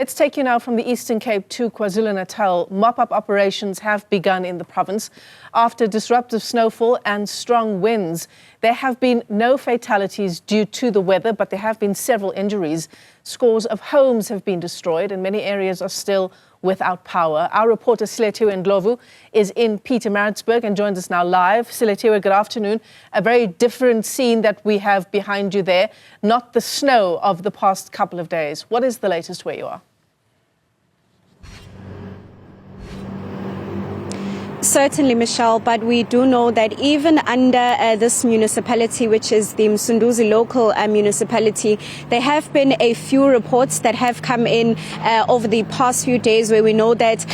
Let's take you now from the Eastern Cape to KwaZulu-Natal. Mop-up operations have begun in the province. After disruptive snowfall and strong winds, there have been no fatalities due to the weather, but there have been several injuries. Scores of homes have been destroyed and many areas are still without power. Our reporter Silethiwe Ndlovu is in Pietermaritzburg and joins us now live. Silethiwe, good afternoon. A very different scene that we have behind you there, not the snow of the past couple of days. What is the latest where you are? Certainly, Michelle, but we do know that even under this municipality, which is the Msunduzi local municipality, there have been a few reports that have come in over the past few days where we know that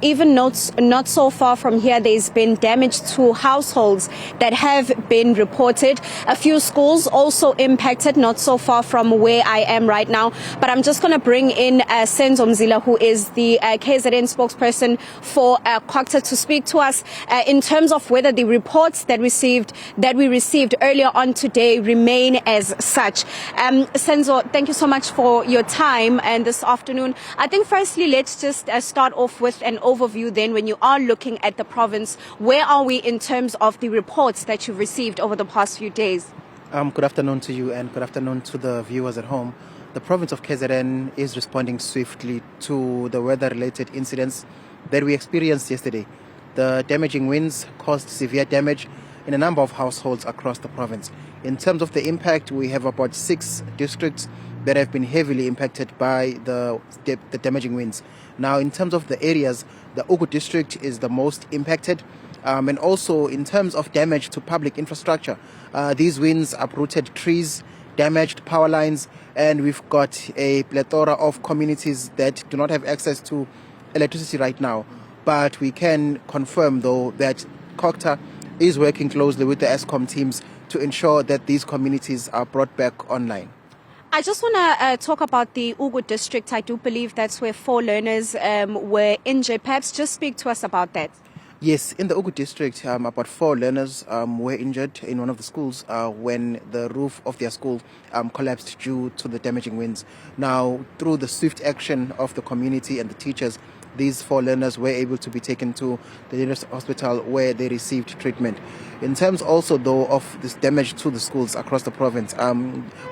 even not so far from here, there's been damage to households that have been reported. A few schools also impacted, not so far from where I am right now. But I'm just going to bring in Senzo Mzila, who is the KZN spokesperson for KZN, to speak to us in terms of whether the reports that we received earlier on today remain as such. Senzo, thank you so much for your time and this afternoon. I think firstly, let's just start off with an overview then. When you are looking at the province, where are we in terms of the reports that you've received over the past few days? Good afternoon to you and good afternoon to the viewers at home. The province of KZN is responding swiftly to the weather-related incidents that we experienced yesterday. The damaging winds caused severe damage in a number of households across the province. In terms of the impact, we have about 6 districts that have been heavily impacted by the damaging winds. Now, in terms of the areas, the Ugu district is the most impacted. And also in terms of damage to public infrastructure, these winds uprooted trees, damaged power lines, and we've got a plethora of communities that do not have access to electricity right now. But we can confirm, though, that KZN is working closely with the ESCOM teams to ensure that these communities are brought back online. I just want to talk about the Ugu district. I do believe that's where 4 learners were injured. Perhaps just speak to us about that. Yes, in the Ugu district, about 4 learners were injured in one of the schools when the roof of their school collapsed due to the damaging winds. Now, through the swift action of the community and the teachers, these 4 learners were able to be taken to the nearest hospital where they received treatment. In terms also, though, of this damage to the schools across the province,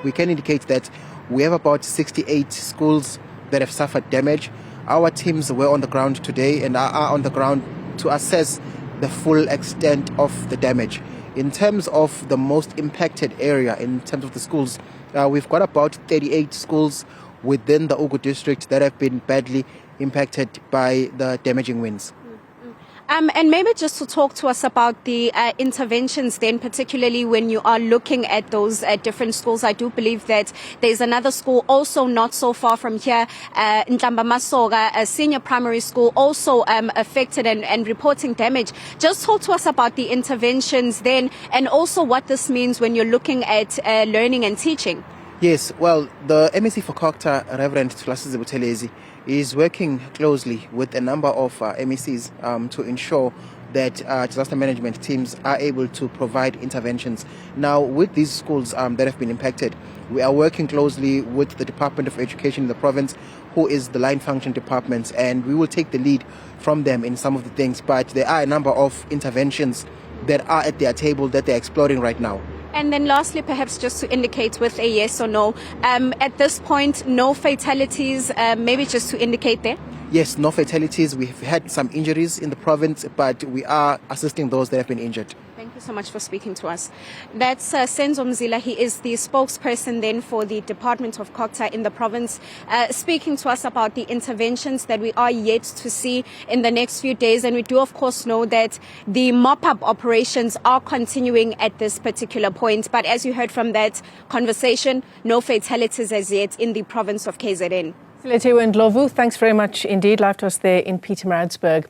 we can indicate that we have about 68 schools that have suffered damage. Our teams were on the ground today and are on the ground to assess the full extent of the damage. In terms of the most impacted area, in terms of the schools, we've got about 38 schools within the Ugu district that have been badly impacted by the damaging winds. And maybe just to talk to us about the interventions then, particularly when you are looking at those different schools. I do believe that there's another school also not so far from here, Ndlovu, a senior primary school, also affected and reporting damage. Just talk to us about the interventions then and also what this means when you're looking at learning and teaching. Yes, well, the MEC for KZN, Reverend Silethiwe Buthelezi, is working closely with a number of MECs to ensure that disaster management teams are able to provide interventions. Now, with these schools that have been impacted, we are working closely with the Department of Education in the province, who is the line function department, and we will take the lead from them in some of the things. But there are a number of interventions that are at their table that they're exploring right now. And then lastly, perhaps just to indicate with a yes or no, at this point, no fatalities, maybe just to indicate there? Yes, no fatalities. We've had some injuries in the province, but we are assisting those that have been injured. Thank you so much for speaking to us. That's Senzo Mzila. He is the spokesperson then for the Department of KZN in the province, speaking to us about the interventions that we are yet to see in the next few days. And we do, of course, know that the mop-up operations are continuing at this particular point. But as you heard from that conversation, no fatalities as yet in the province of KZN. Silethiwe Ndlovu, thanks very much indeed. Live to us there in Pietermaritzburg.